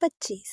25।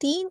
3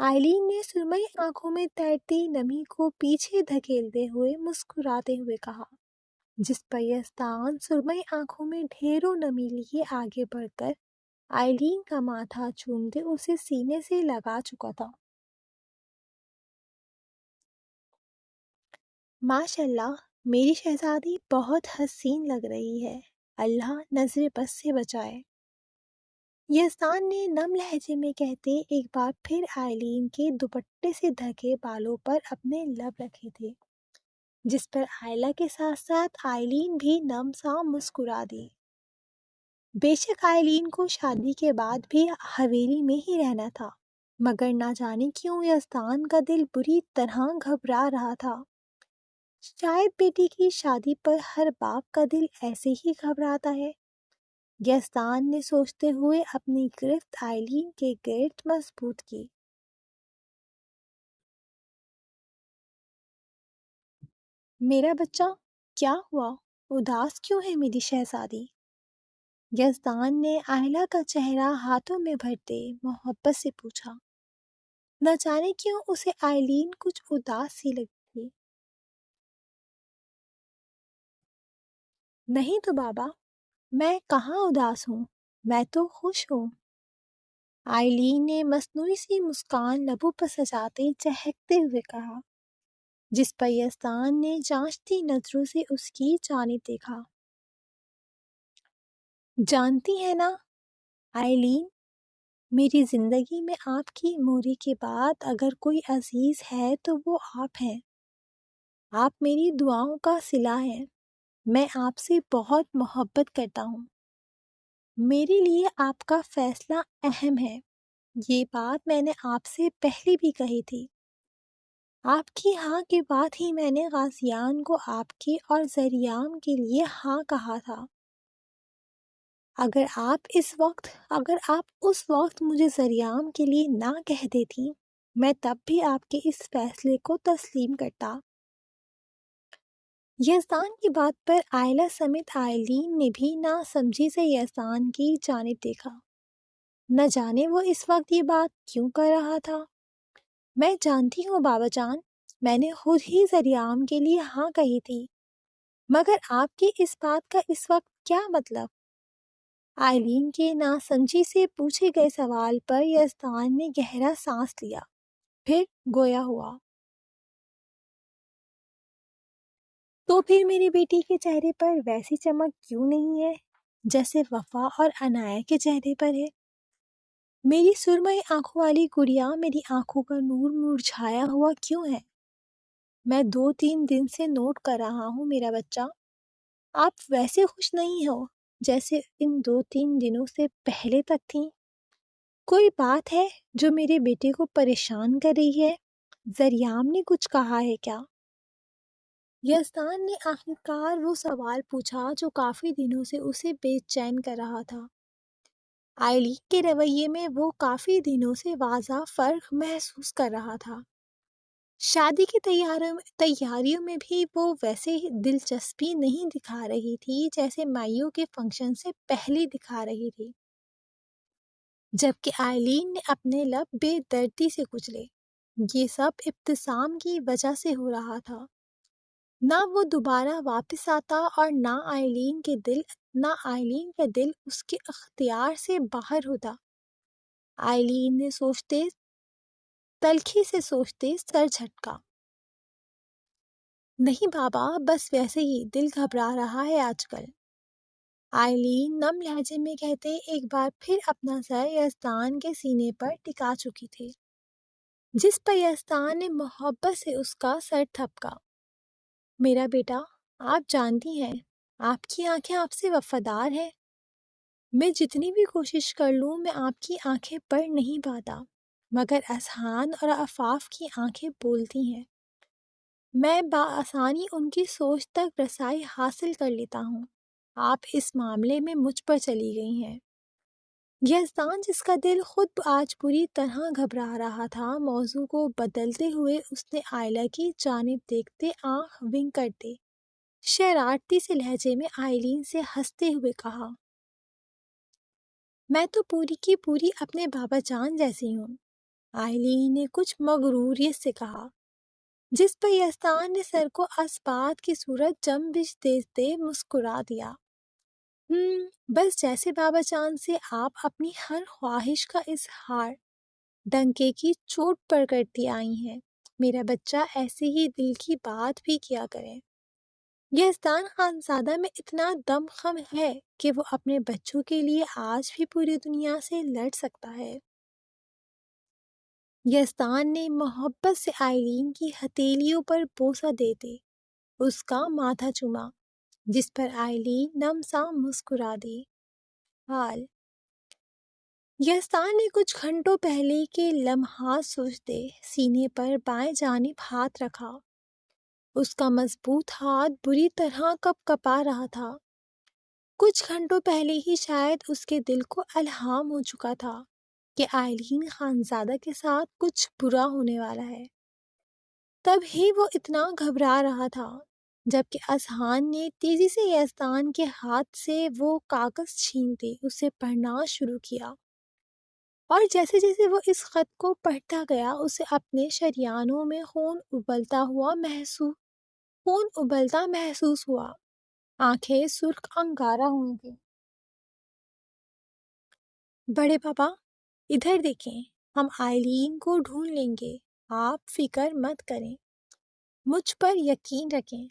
آئلین نے سرمئی آنکھوں میں تیرتی نمی کو پیچھے دھکیلتے ہوئے مسکراتے ہوئے کہا، جس پر یزدان سرمئی آنکھوں میں ڈھیروں نمی لیے آگے بڑھ کر آئلین کا ماتھا چومتے اسے سینے سے لگا چکا تھا۔ ماشاء اللہ، میری شہزادی بہت حسین لگ رہی ہے، اللہ نظر بد سے بچائے، یزدان نے نم لہجے میں کہتے ایک بار پھر آئلین کے دوپٹے سے ڈھکے بالوں پر اپنے لب رکھے تھے، جس پر آئلہ کے ساتھ ساتھ آئلین بھی نم سا مسکرا دی۔ بے شک آئلین کو شادی کے بعد بھی حویلی میں ہی رہنا تھا، مگر نہ جانے کیوں یزدان کا دل بری طرح گھبرا رہا تھا۔ شاید بیٹی کی شادی پر ہر باپ کا دل ایسے ہی گھبراتا ہے، یزدان نے سوچتے ہوئے اپنی گرفت آئلین کے گرد مضبوط کی۔ میرا بچہ، کیا ہوا؟ اداس کیوں ہے میری شہزادی؟ یزدان نے آئلہ کا چہرہ ہاتھوں میں بھرتے محبت سے پوچھا۔ نہ جانے کیوں اسے آئلین کچھ اداس سی لگی تھی۔ نہیں تو بابا، میں کہاں اداس ہوں، میں تو خوش ہوں، آئلین نے مصنوعی سی مسکان لبوں پر سجاتے چہکتے ہوئے کہا، جس پر یزدان نے جانچتی نظروں سے اس کی جانب دیکھا۔ جانتی ہیں نا آئلین، میری زندگی میں آپ کی موری کے بعد اگر کوئی عزیز ہے تو وہ آپ ہیں، آپ میری دعاؤں کا صلہ ہیں، میں آپ سے بہت محبت کرتا ہوں، میرے لیے آپ کا فیصلہ اہم ہے، یہ بات میں نے آپ سے پہلے بھی کہی تھی، آپ کی ہاں کے بعد ہی میں نے غازیان کو آپ کے اور زریام کے لیے ہاں کہا تھا، اگر آپ اس وقت مجھے زریام کے لیے نہ کہہ دیتی، میں تب بھی آپ کے اس فیصلے کو تسلیم کرتا۔ یزدان کی بات پر آئلہ سمیت آئلین نے بھی نہ سمجھی سے یزدان کی جانب دیکھا، نہ جانے وہ اس وقت یہ بات کیوں کر رہا تھا۔ میں جانتی ہوں بابا جان، میں نے خود ہی زریام کے لیے ہاں کہی تھی، مگر آپ کی اس بات کا اس وقت کیا مطلب؟ آئلین کے نہ سمجھی سے پوچھے گئے سوال پر یزدان نے گہرا سانس لیا، پھر گویا ہوا، تو پھر میری بیٹی کے چہرے پر ویسی چمک کیوں نہیں ہے جیسے وفا اور عنایت کے چہرے پر ہے؟ میری سرمئی آنکھوں والی گڑیا میری آنکھوں کا نور مرجھایا ہوا کیوں ہے؟ میں 2-3 دن سے نوٹ کر رہا ہوں میرا بچہ، آپ ویسے خوش نہیں ہو جیسے ان 2-3 دنوں سے پہلے تک تھیں۔ کوئی بات ہے جو میرے بیٹے کو پریشان کر رہی ہے؟ زریام نے کچھ کہا ہے کیا؟ یزدان نے آخرکار وہ سوال پوچھا جو کافی دنوں سے اسے بے چین کر رہا تھا۔ آئلین کے رویے میں وہ کافی دنوں سے واضح فرق محسوس کر رہا تھا۔ شادی کی تیاریوں میں بھی وہ ویسے ہی دلچسپی نہیں دکھا رہی تھی جیسے مائیوں کے فنکشن سے پہلے دکھا رہی تھی، جبکہ آئلین نے اپنے لب بے دردی سے کچلے۔ یہ سب ابتسام کی وجہ سے ہو رہا تھا، نہ وہ دوبارہ واپس آتا اور نہ آئلین کے دل اس کے اختیار سے باہر ہوتا۔ آئلین نے تلخی سے سوچتے سر جھٹکا۔ نہیں بابا، بس ویسے ہی دل گھبرا رہا ہے آج کل، آئلین نم لہجے میں کہتے ایک بار پھر اپنا سر یزدان کے سینے پر ٹکا چکی تھی، جس پر یزدان نے محبت سے اس کا سر تھپکا۔ میرا بیٹا، آپ جانتی ہیں آپ کی آنکھیں آپ سے وفادار ہیں، میں جتنی بھی کوشش کر لوں میں آپ کی آنکھیں پڑھ نہیں پاتا، مگر اذہان اور عفاف کی آنکھیں بولتی ہیں، میں بآسانی ان کی سوچ تک رسائی حاصل کر لیتا ہوں، آپ اس معاملے میں مجھ پر چلی گئی ہیں۔ یزدان جس کا دل خود آج بری طرح گھبرا رہا تھا، موضوع کو بدلتے ہوئے اس نے آئلہ کی جانب دیکھتے آنکھ ونک کرتے شرارتی سے لہجے میں آئلین سے ہنستے ہوئے کہا، میں تو پوری کی پوری اپنے بابا جان جیسی ہوں، آئلین نے کچھ مغروریت سے کہا، جس پر یزدان نے سر کو اسبات کی صورت جنبش دیتے مسکرا دیا۔ بس جیسے بابا جان سے آپ اپنی ہر خواہش کا اظہار ڈنکے کی چوٹ پر کرتی آئی ہیں، میرا بچہ ایسے ہی دل کی بات بھی کیا کرے۔ یزدان خانزادہ میں اتنا دم خم ہے کہ وہ اپنے بچوں کے لیے آج بھی پوری دنیا سے لڑ سکتا ہے۔ یزدان نے محبت سے آئلین کی ہتھیلیوں پر بوسہ دیتے اس کا ماتھا چوما، جس پر آئلین نم سا مسکرا دی۔ حال یزدان نے کچھ گھنٹوں پہلے کے لمحات سوچتے سینے پر بائیں جانب ہاتھ رکھا۔ اس کا مضبوط ہاتھ بری طرح کپ کپا رہا تھا۔ کچھ گھنٹوں پہلے ہی شاید اس کے دل کو الہام ہو چکا تھا کہ آئلین خانزادہ کے ساتھ کچھ برا ہونے والا ہے۔ تب ہی وہ اتنا گھبرا رہا تھا جبکہ اذہان نے تیزی سے یزدان کے ہاتھ سے وہ کاغذ چھینتے اسے پڑھنا شروع کیا، اور جیسے جیسے وہ اس خط کو پڑھتا گیا اسے اپنے شریانوں میں خون ابلتا محسوس ہوا، آنکھیں سرخ انگارہ ہوئی تھیں۔ بڑے پاپا ادھر دیکھیں، ہم آئلین کو ڈھونڈ لیں گے، آپ فکر مت کریں، مجھ پر یقین رکھیں،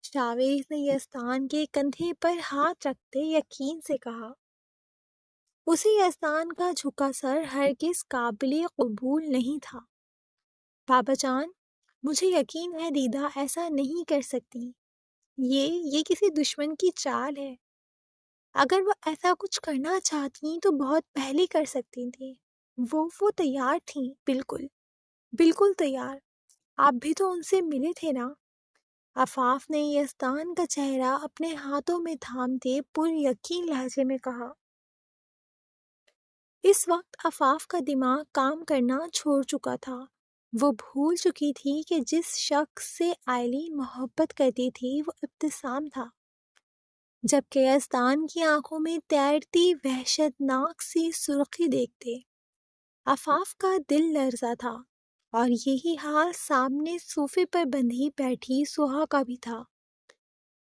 چاویز نے یزدان کے کندھے پر ہاتھ رکھتے یقین سے کہا۔ اسے یزدان کا جھکا سر ہرگز قابل قبول نہیں تھا۔ بابا جان، مجھے یقین ہے دیدا ایسا نہیں کر سکتی، یہ کسی دشمن کی چال ہے۔ اگر وہ ایسا کچھ کرنا چاہتی تو بہت پہلے کر سکتی تھی، وہ تیار تھیں، بالکل تیار۔ آپ بھی تو ان سے ملے تھے نا؟ عفاف نے یزدان کا چہرہ اپنے ہاتھوں میں تھامتے پر یقین لہجے میں کہا۔ اس وقت عفاف کا دماغ کام کرنا چھوڑ چکا تھا۔ وہ بھول چکی تھی کہ جس شخص سے آئلین محبت کرتی تھی وہ ابتسام تھا، جبکہ یزدان کی آنکھوں میں تیرتی وحشتناک سی سرخی دیکھتے عفاف کا دل لرزا تھا، اور یہی حال سامنے صوفے پر بندھی بیٹھی سہا کا بھی تھا۔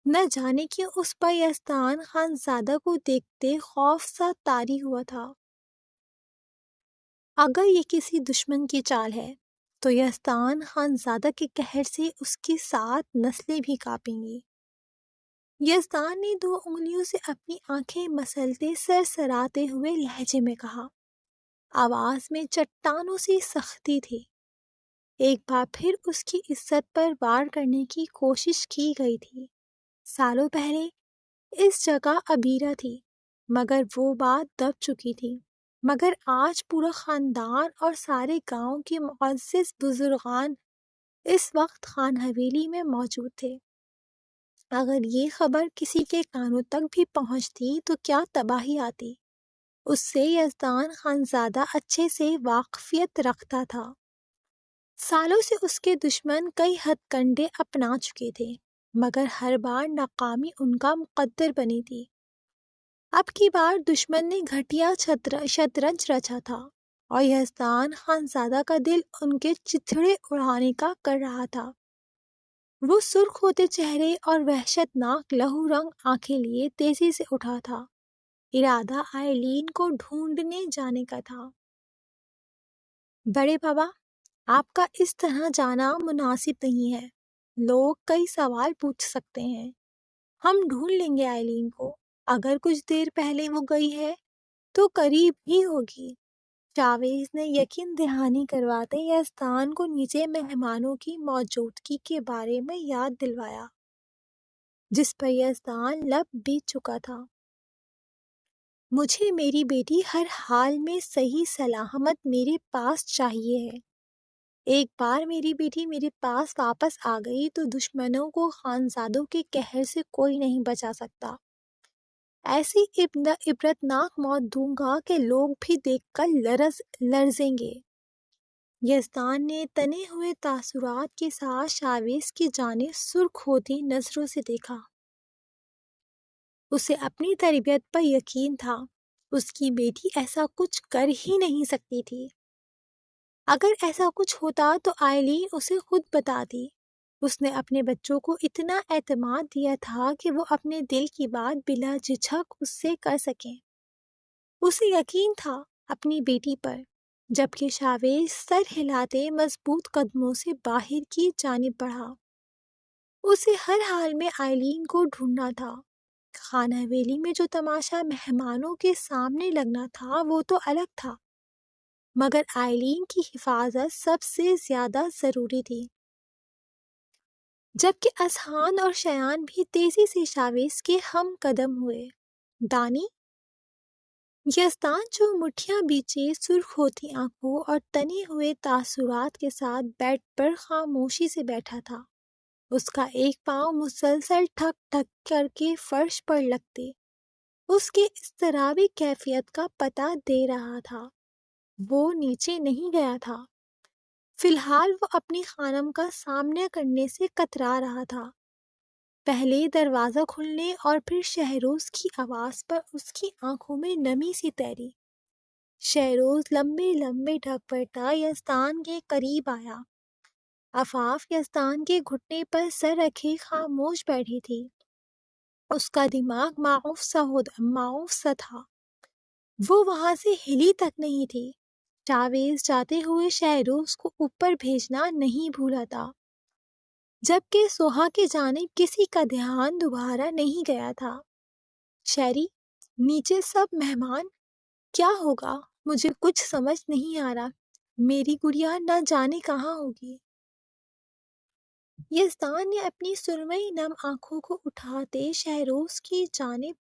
نہ جانے کہ اس پر یزدان خانزادہ کو دیکھتے خوف سا طاری ہوا تھا۔ اگر یہ کسی دشمن کی چال ہے تو یزدان خانزادہ کے قہر سے اس کی 7 نسلیں بھی کانپیں گی۔ یزدان نے 2 انگلیوں سے اپنی آنکھیں مسلتے سرسراتے ہوئے لہجے میں کہا، آواز میں چٹانوں سی سختی تھی۔ ایک بار پھر اس کی عزت پر وار کرنے کی کوشش کی گئی تھی۔ سالوں پہلے اس جگہ ابیرہ تھی، مگر وہ بات دب چکی تھی۔ مگر آج پورا خاندان اور سارے گاؤں کے معزز بزرگان اس وقت خان حویلی میں موجود تھے۔ اگر یہ خبر کسی کے کانوں تک بھی پہنچتی تو کیا تباہی آتی۔ اس سے یزدان خانزادہ اچھے سے واقفیت رکھتا تھا۔ سالوں سے اس کے دشمن کئی ہتھ کنڈے اپنا چکے تھے، مگر ہر بار ناکامی ان کا مقدر بنی تھی۔ اب کی بار دشمن نے گھٹیا شطرنج رچا تھا، اور یزدان خانزادہ کا دل ان کے چتھڑے اڑانے کا کر رہا تھا۔ وہ سرخ ہوتے چہرے اور وحشتناک لہو رنگ آنکھیں لیے تیزی سے اٹھا تھا۔ ارادہ آئلین کو ڈھونڈنے جانے کا تھا۔ بڑے بابا، آپ کا اس طرح جانا مناسب نہیں ہے، لوگ کئی سوال پوچھ سکتے ہیں۔ ہم ڈھونڈ لیں گے آئلین کو، اگر کچھ دیر پہلے وہ گئی ہے تو قریب ہی ہوگی، چاویز نے یقین دہانی کرواتے یزدان کو نیچے مہمانوں کی موجودگی کے بارے میں یاد دلوایا، جس پر یزدان لب بیت چکا تھا۔ مجھے میری بیٹی ہر حال میں صحیح سلامت میرے پاس چاہیے ہے۔ ایک بار میری بیٹی میرے پاس واپس آ گئی تو دشمنوں کو خانزادوں کے قہر سے کوئی نہیں بچا سکتا۔ ایسی عبرتناک موت دوں گا کہ لوگ بھی دیکھ کر لرزیں گے۔ یزدان نے تنے ہوئے تاثرات کے ساتھ چاویز کی جانب سرخ ہوتی نظروں سے دیکھا۔ اسے اپنی تربیت پر یقین تھا، اس کی بیٹی ایسا کچھ کر ہی نہیں سکتی تھی۔ اگر ایسا کچھ ہوتا تو آئلین اسے خود بتاتی۔ اس نے اپنے بچوں کو اتنا اعتماد دیا تھا کہ وہ اپنے دل کی بات بلا جھجک اس سے کر سکیں۔ اسے یقین تھا اپنی بیٹی پر، جبکہ شاویز سر ہلاتے مضبوط قدموں سے باہر کی جانب بڑھا۔ اسے ہر حال میں آئلین کو ڈھونڈنا تھا۔ خانہ حویلی میں جو تماشا مہمانوں کے سامنے لگنا تھا وہ تو الگ تھا، مگر آئلین کی حفاظت سب سے زیادہ ضروری تھی۔ جبکہ اذہان اور شایان بھی تیزی سے شاویز کے ہم قدم ہوئے۔ دانی یزدان جو مٹھیاں بیچے سرخ ہوتی آنکھوں اور تنے ہوئے تاثرات کے ساتھ بیڈ پر خاموشی سے بیٹھا تھا۔ اس کا ایک پاؤں مسلسل ٹھک ٹھک کر کے فرش پر لگتے اس کے اضطرابی کیفیت کا پتہ دے رہا تھا۔ وہ نیچے نہیں گیا تھا۔ فی الحال وہ اپنی خانم کا سامنا کرنے سے کترا رہا تھا۔ پہلے دروازہ کھلنے اور پھر شہروز کی آواز پر اس کی آنکھوں میں نمی سی تیری۔ شہروز لمبے لمبے ڈھک پڑتا یزدان کے قریب آیا۔ عفاف یزدان کے گھٹنے پر سر رکھے خاموش بیٹھی تھی۔ اس کا دماغ معاف سا تھا۔ وہ وہاں سے ہلی تک نہیں تھی۔ شاویز جاتے ہوئے شہروز کو اوپر بھیجنا نہیں بھولا تھا، جبکہ سوہا کی جانب کسی کا دھیان دوبارہ نہیں گیا تھا۔ شیری، نیچے سب مہمان، کیا ہوگا؟ مجھے کچھ سمجھ نہیں آ رہا۔ میری گڑیا نہ جانے کہاں ہوگی۔ یزدان نے اپنی سرمئی نم آنکھوں کو اٹھاتے شہروز کی جانب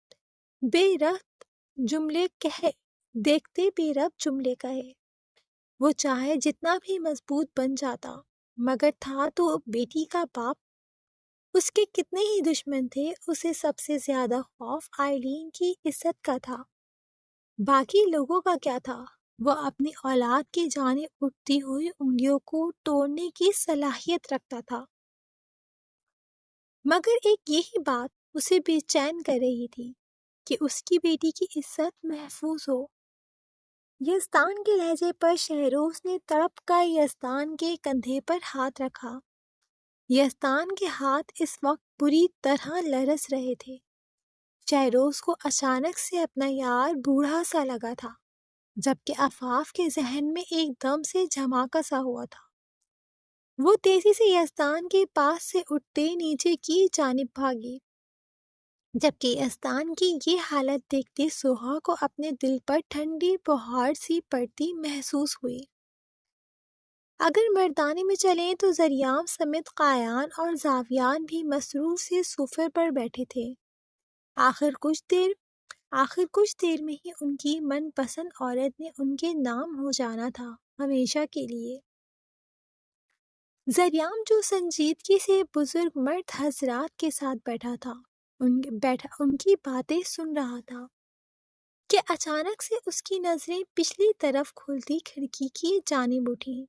دیکھتے بے ربط جملے کہے۔ وہ چاہے جتنا بھی مضبوط بن جاتا، مگر تھا تو بیٹی کا باپ۔ اس کے کتنے ہی دشمن تھے، اسے سب سے زیادہ خوف آئلین کی عزت کا تھا۔ باقی لوگوں کا کیا تھا؟ وہ اپنی اولاد کی جانب اٹھتی ہوئی انگلیوں کو توڑنے کی صلاحیت رکھتا تھا، مگر ایک یہی بات اسے بے چین کر رہی تھی کہ اس کی بیٹی کی عزت محفوظ ہو۔ یزدان کے لہجے پر شہروز نے تڑپ کر یزدان کے کندھے پر ہاتھ رکھا۔ یزدان کے ہاتھ اس وقت بری طرح لرز رہے تھے۔ شہروز کو اچانک سے اپنا یار بوڑھا سا لگا تھا، جبکہ عفاف کے ذہن میں ایک دم سے جھماکا سا ہوا تھا۔ وہ تیزی سے یزدان کے پاس سے اٹھتے نیچے کی جانب بھاگی، جبکہ یزدان کی یہ حالت دیکھتے سوہا کو اپنے دل پر ٹھنڈی بہار سی پڑتی محسوس ہوئی۔ اگر مردانے میں چلیں تو زریام سمیت قایان اور زاویان بھی مسرور سے صوفے پر بیٹھے تھے۔ آخر کچھ دیر میں ہی ان کی من پسند عورت نے ان کے نام ہو جانا تھا، ہمیشہ کے لیے۔ زریام جو سنجیدگی سے بزرگ مرد حضرات کے ساتھ بیٹھا تھا، ان کی باتیں سن رہا تھا کہ اچانک سے اس کی نظریں پچھلی طرف کھلتی کھڑکی کی جانب اٹھیں۔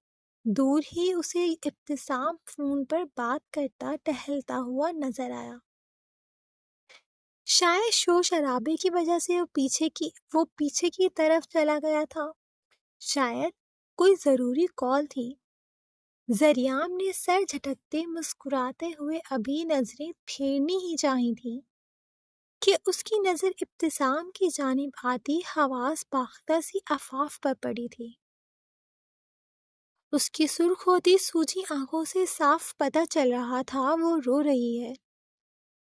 دور ہی اسے ابتسام فون پر بات کرتا ٹہلتا ہوا نظر آیا۔ شاید شور شرابے کی وجہ سے وہ پیچھے کی طرف چلا گیا تھا، شاید کوئی ضروری کال تھی۔ زریام نے سر جھٹکتے مسکراتے ہوئے ابھی نظریں پھیرنی ہی چاہی تھی کہ اس کی نظر ابتسام کی جانب آتی حواس باختہ سی عفاف پر پڑی تھی۔ اس کی سرخ ہوتی سوجی آنکھوں سے صاف پتہ چل رہا تھا وہ رو رہی ہے،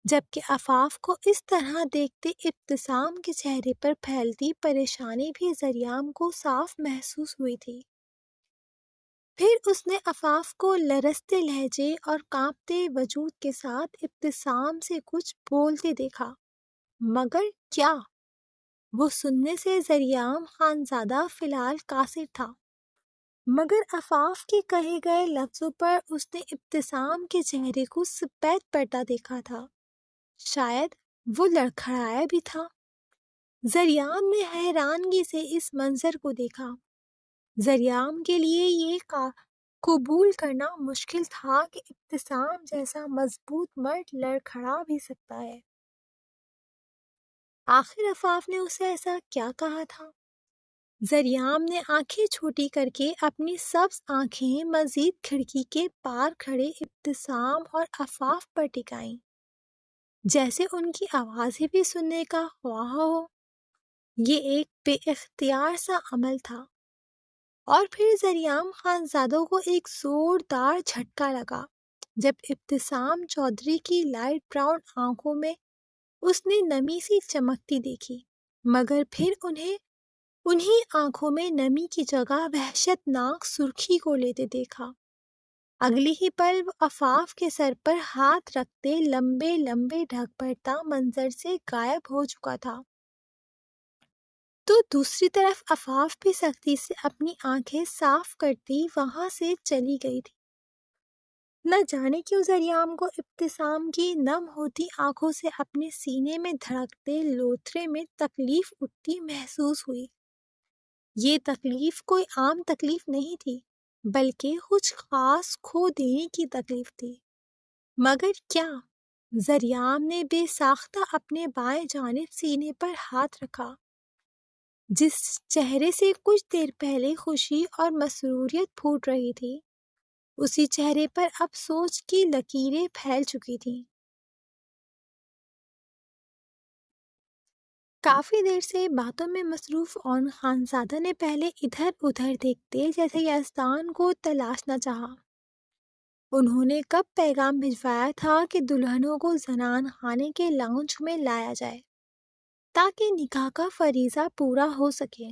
جبکہ عفاف کو اس طرح دیکھتے ابتسام کے چہرے پر پھیلتی پریشانی بھی زریام کو صاف محسوس ہوئی تھی۔ پھر اس نے عفاف کو لرزتے لہجے اور کانپتے وجود کے ساتھ ابتسام سے کچھ بولتے دیکھا، مگر کیا؟ وہ سننے سے زریام خانزادہ فی الحال قاصر تھا، مگر عفاف کے کہے گئے لفظوں پر اس نے ابتسام کے چہرے کو سفید پڑتا دیکھا تھا، شاید وہ لڑکھڑایا بھی تھا۔ زریام نے حیرانگی سے اس منظر کو دیکھا۔ زریام کے لیے یہ قبول کرنا مشکل تھا کہ ابتسام جیسا مضبوط مرد لڑکھڑا بھی سکتا ہے۔ آخر عفاف نے اسے ایسا کیا کہا تھا؟ زریام نے آنکھیں چھوٹی کر کے اپنی سبز آنکھیں مزید کھڑکی کے پار کھڑے ابتسام اور عفاف پر ٹکائیں، جیسے ان کی آوازیں بھی سننے کا خواہاں ہو۔ یہ ایک بے اختیار سا عمل تھا، اور پھر زریام خانزادوں کو ایک زوردار جھٹکا لگا جب ابتسام چودھری کی لائٹ براؤن آنکھوں میں اس نے نمی سی چمکتی دیکھی، مگر پھر انہی آنکھوں میں نمی کی جگہ وحشت ناک سرخی کو لیتے دیکھا۔ اگلی ہی پل وہ عفاف کے سر پر ہاتھ رکھتے لمبے لمبے ڈھک بھرتا منظر سے غائب ہو چکا تھا۔ تو دوسری طرف عفاف بھی سختی سے اپنی آنکھیں صاف کرتی وہاں سے چلی گئی تھی۔ نہ جانے کیوں زریام کو ابتسام کی نم ہوتی آنکھوں سے اپنے سینے میں دھڑکتے لوتھڑے میں تکلیف اٹھتی محسوس ہوئی۔ یہ تکلیف کوئی عام تکلیف نہیں تھی، بلکہ کچھ خاص کھو دینے کی تکلیف تھی۔ مگر کیا؟ زریام نے بے ساختہ اپنے بائیں جانب سینے پر ہاتھ رکھا۔ جس چہرے سے کچھ دیر پہلے خوشی اور مسروریت پھوٹ رہی تھی، اسی چہرے پر اب سوچ کی لکیریں پھیل چکی تھیں۔ کافی دیر سے باتوں میں مصروف اون خانزادہ نے پہلے ادھر ادھر دیکھتے جیسے یزدان کو تلاشنا چاہا۔ انہوں نے کب پیغام بھجوایا تھا کہ دلہنوں کو زنان خانے کے لاؤنج میں لایا جائے تاکہ نکاح کا فریضہ پورا ہو سکے،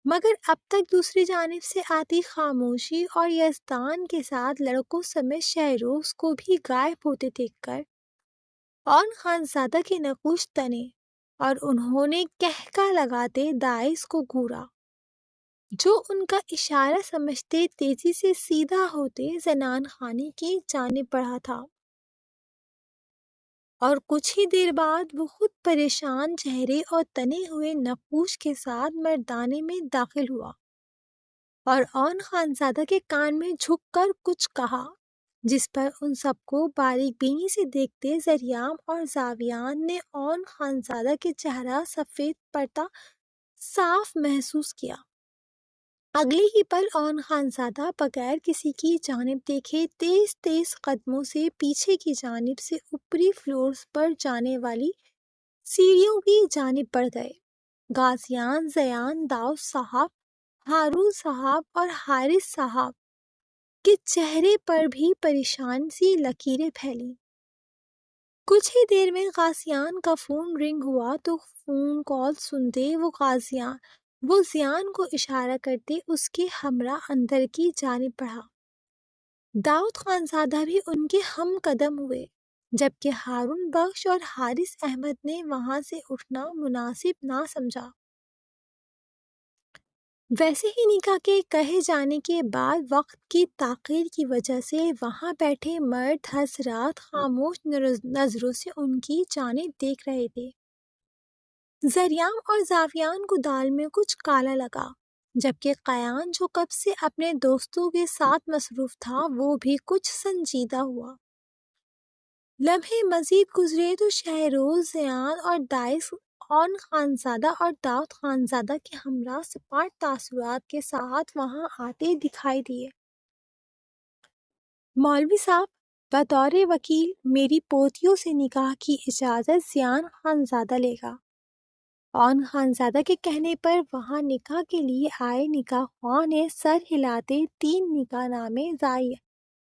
مگر اب تک دوسری جانب سے آتی خاموشی اور یزدان کے ساتھ لڑکوں سمیت شہروز کو بھی غائب ہوتے دیکھ کر اون خانزادہ کے نقوش تنے اور انہوں نے کہکا لگاتے داعش کو گھورا، جو ان کا اشارہ سمجھتے تیزی سے سیدھا ہوتے زنان خانے کی جانب بڑھا تھا۔ اور کچھ ہی دیر بعد وہ خود پریشان چہرے اور تنے ہوئے نقوش کے ساتھ مردانے میں داخل ہوا اور اون خانزادہ کے کان میں جھک کر کچھ کہا، جس پر ان سب کو باریک بینی سے دیکھتے زریام اور زاویان نے اون خانزادہ کے چہرہ سفید پڑتا صاف محسوس کیا۔ اگلی ہی پل اون خانزادہ بغیر کسی کی جانب دیکھے تیز تیز قدموں سے پیچھے کی جانب سے اوپری فلورز پر جانے والی سیڑھیوں کی جانب بڑھ گئے۔ غازیان، زیان، داؤد صاحب، ہارون صاحب اور حارث صاحب کے چہرے پر بھی پریشان سی لکیریں پھیلیں۔ کچھ ہی دیر میں غازیان کا فون رنگ ہوا تو فون کال سنتے وہ زیان کو اشارہ کرتے اس کے ہمراہ اندر کی جانب بڑھا۔ داؤد خانزادہ بھی ان کے ہم قدم ہوئے، جبکہ ہارون بخش اور حارث احمد نے وہاں سے اٹھنا مناسب نہ سمجھا۔ ویسے ہی نکاح کے کہے جانے کے بعد وقت کی تاخیر کی وجہ سے وہاں بیٹھے مرد حضرات خاموش نظروں سے ان کی جانب دیکھ رہے تھے۔ زریام اور زاویان کو دال میں کچھ کالا لگا، جبکہ قیان جو کب سے اپنے دوستوں کے ساتھ مصروف تھا وہ بھی کچھ سنجیدہ ہوا۔ لمحے مزید گزرے تو شہروز، زیان اور داعش اون خانزادہ اور داؤد خانزادہ کے ہمراہ سپاٹ تاثرات کے ساتھ وہاں آتے دکھائی دیے۔ مولوی صاحب، بطور وکیل میری پوتیوں سے نکاح کی اجازت زیان خانزادہ لے گا۔ اون خانزادہ کے کہنے پر وہاں نکاح کے لیے آئے نکاح خواہ نے سر ہلاتے 3 نکاح نامے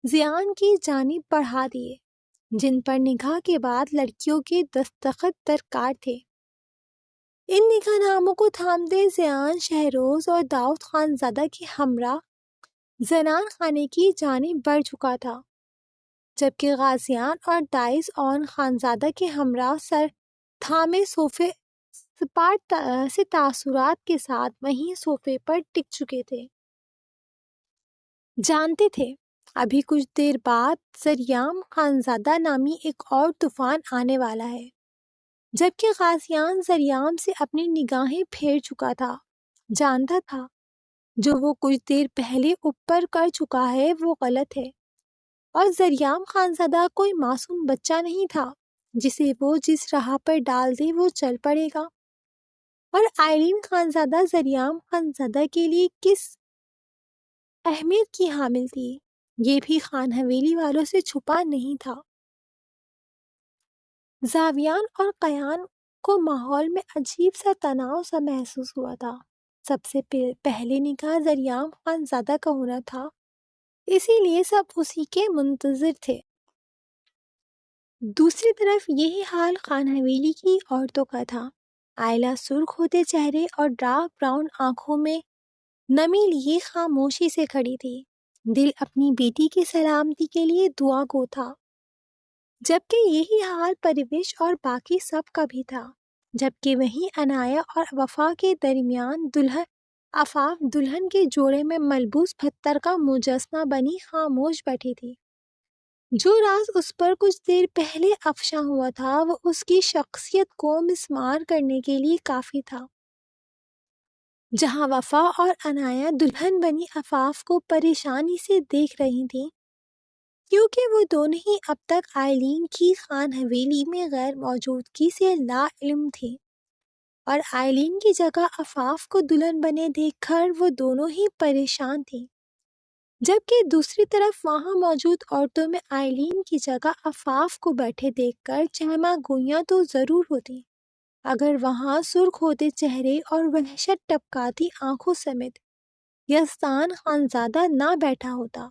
زیان کی جانب بڑھا دیے، جن پر نکاح کے بعد لڑکیوں کے دستخط درکار تھے۔ ان نکاح ناموں کو تھامتے زیان شہروز اور داؤد خانزادہ کے ہمراہ زنان خانے کی جانب بڑھ چکا تھا، جبکہ غازیان اور داعش اون خانزادہ کے ہمراہ سر تھامے صوفے سپاٹ سے تاثرات کے ساتھ وہیں صوفے پر ٹک چکے تھے۔ جانتے تھے ابھی کچھ دیر بعد زریام خانزادہ نامی ایک اور طوفان آنے والا ہے، جبکہ غازیان زریام سے اپنی نگاہیں پھیر چکا تھا۔ جانتا تھا جو وہ کچھ دیر پہلے اوپر کر چکا ہے وہ غلط ہے، اور زریام خانزادہ کوئی معصوم بچہ نہیں تھا جسے وہ جس راہ پر ڈال دے وہ چل پڑے گا۔ اور آئلین خانزادہ زریام خانزادہ کے لیے کس اہمیت کی حامل تھی، یہ بھی خان حویلی والوں سے چھپا نہیں تھا۔ زاویان اور قیان کو ماحول میں عجیب سا تناؤ سا محسوس ہوا تھا۔ سب سے پہلے نکاح زریام خانزادہ کا ہونا تھا، اسی لیے سب اسی کے منتظر تھے۔ دوسری طرف یہی حال خان حویلی کی عورتوں کا تھا۔ آئلہ سرخ ہوتے چہرے اور ڈارک براؤن آنکھوں میں نمی لیے خاموشی سے کھڑی تھی، دل اپنی بیٹی کی سلامتی کے لیے دعا گو تھا۔ جبکہ یہی حال پرویش اور باقی سب کا بھی تھا، جبکہ وہیں عنایا اور وفا کے درمیان عفاف دلہن کے جوڑے میں ملبوس پتھر کا مجسمہ بنی خاموش بیٹھی تھی۔ جو راز اس پر کچھ دیر پہلے افشاں ہوا تھا وہ اس کی شخصیت کو مسمار کرنے کے لیے کافی تھا۔ جہاں وفا اور عنایا دلہن بنی عفاف کو پریشانی سے دیکھ رہی تھیں، کیونکہ وہ دونوں ہی اب تک آئلین کی خان حویلی میں غیر موجودگی سے لا علم تھیں، اور آئلین کی جگہ عفاف کو دلہن بنے دیکھ کر وہ دونوں ہی پریشان تھیں، جبکہ دوسری طرف وہاں موجود عورتوں میں آئلین کی جگہ عفاف کو بیٹھے دیکھ کر چہمہ گوئیاں تو ضرور ہوتی، اگر وہاں سرخ ہوتے چہرے اور وحشت ٹپکاتی آنکھوں سمیت یزدان خانزادہ نہ بیٹھا ہوتا۔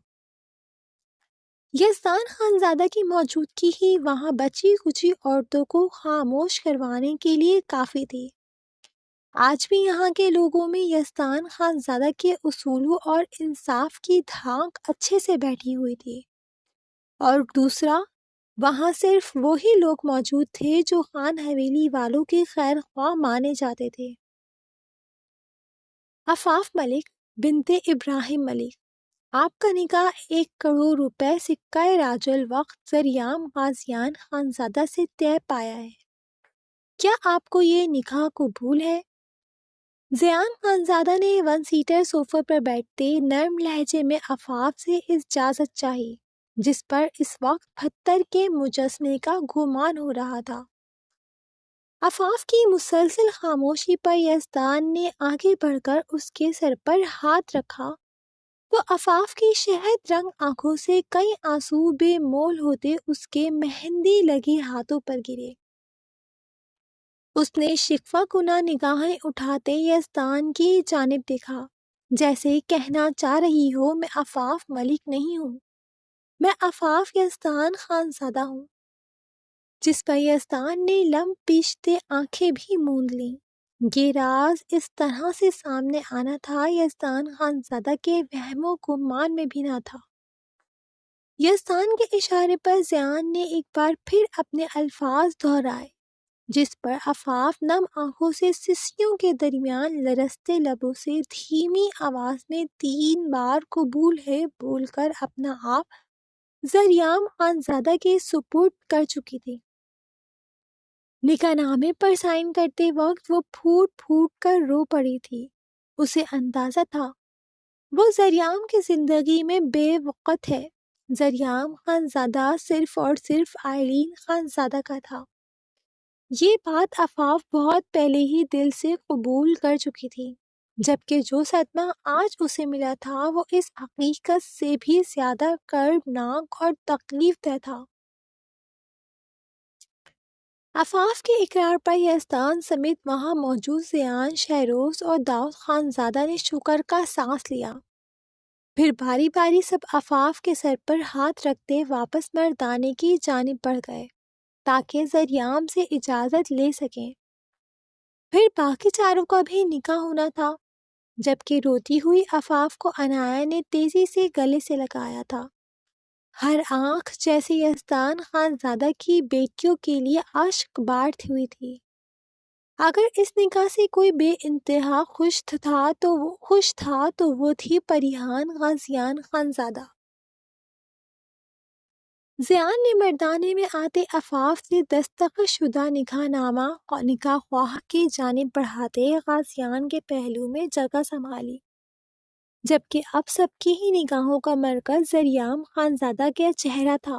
یزدان خانزادہ کی موجودگی ہی وہاں بچی کچی عورتوں کو خاموش کروانے کے لیے کافی تھی۔ آج بھی یہاں کے لوگوں میں یزدان خانزادہ کے اصولوں اور انصاف کی دھاک اچھے سے بیٹھی ہوئی تھی، اور دوسرا وہاں صرف وہی لوگ موجود تھے جو خان حویلی والوں کے خیر خواہ مانے جاتے تھے۔ عفاف ملک بنت ابراہیم ملک، آپ کا نکاح 1 کروڑ روپے سکہ راج الوقت زریام غازیان خانزادہ سے طے پایا ہے، کیا آپ کو یہ نکاح قبول ہے؟ زیان خانزادہ نے 1 سیٹر صوفے پر بیٹھتے نرم لہجے میں عفاف سے اجازت چاہی، جس پر اس وقت پتھر کے مجسمے کا گمان ہو رہا تھا۔ عفاف کی مسلسل خاموشی پر یزدان نے آگے بڑھ کر اس کے سر پر ہاتھ رکھا تو عفاف کی شہد رنگ آنکھوں سے کئی آنسو بے مول ہوتے اس کے مہندی لگے ہاتھوں پر گرے۔ اس نے شکوہ کناں نگاہیں اٹھاتے یزدان کی جانب دیکھا، جیسے کہنا چاہ رہی ہو میں عفاف ملک نہیں ہوں، میں عفاف یزدان خانزادہ ہوں، جس پر یزدان نے لم پیچتے آنکھیں بھی موند لیں۔ یہ راز اس طرح سے سامنے آنا تھا یزدان خانزادہ کے وہم و گمان میں بھی نہ تھا۔ یزدان کے اشارے پر زیان نے ایک بار پھر اپنے الفاظ دہرائے، جس پر عفاف نم آنکھوں سے سسیوں کے درمیان لرزتے لبوں سے دھیمی آواز میں 3 بار قبول ہے بول کر اپنا آپ زریام خانزادہ کے سپرد کر چکی تھی۔ نکاح نامے پر سائن کرتے وقت وہ پھوٹ پھوٹ کر رو پڑی تھی۔ اسے اندازہ تھا وہ زریام کی زندگی میں بے وقت ہے۔ زریام خانزادہ صرف اور صرف آئلین خانزادہ کا تھا۔ یہ بات عفاف بہت پہلے ہی دل سے قبول کر چکی تھی، جبکہ جو صدمہ آج اسے ملا تھا وہ اس حقیقت سے بھی زیادہ کربناک اور تکلیف دہ تھا۔ عفاف کے اقرار پر یزدان سمیت وہاں موجود زیان، شہروز اور داؤد خانزادہ نے شکر کا سانس لیا، پھر باری باری سب عفاف کے سر پر ہاتھ رکھتے واپس مردانے کی جانب بڑھ گئے تاکہ زریام سے اجازت لے سکیں۔ پھر باقی چاروں کا بھی نکاح ہونا تھا، جبکہ روتی ہوئی عفاف کو عنایا نے تیزی سے گلے سے لگایا تھا، ہر آنکھ جیسے یزدان خانزادہ کی بیٹیوں کے لیے اشک بارتی ہوئی تھی۔ اگر اس نکاح سے کوئی بے انتہا خوش تھا تو وہ تھی پریحان غازیان خانزادہ۔ زیان نے مردانے میں آتے عفاف سے دستخط شدہ نکاح نامہ نکاح خواہ کی جانب بڑھاتے غازیان کے پہلو میں جگہ سنبھالی، جبکہ اب سب کی ہی نگاہوں کا مرکز زریام خانزادہ کا چہرہ تھا۔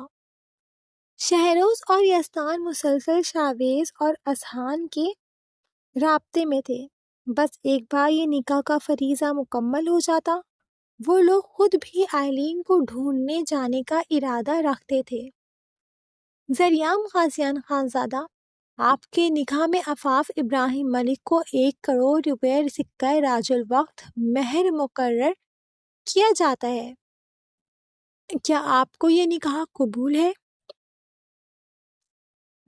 شہروز اور یزدان مسلسل شاویز اور اذہان کے رابطے میں تھے، بس ایک بار یہ نکاح کا فریضہ مکمل ہو جاتا، وہ لوگ خود بھی آئلین کو ڈھونڈنے جانے کا ارادہ رکھتے تھے۔ ذریعام غازیان خانزادہ، آپ کے نکاح میں عفاف ابراہیم ملک کو 1 کروڑ روپے سکہ راج الوقت مہر مقرر کیا جاتا ہے۔ کیا آپ کو یہ نکاح قبول ہے؟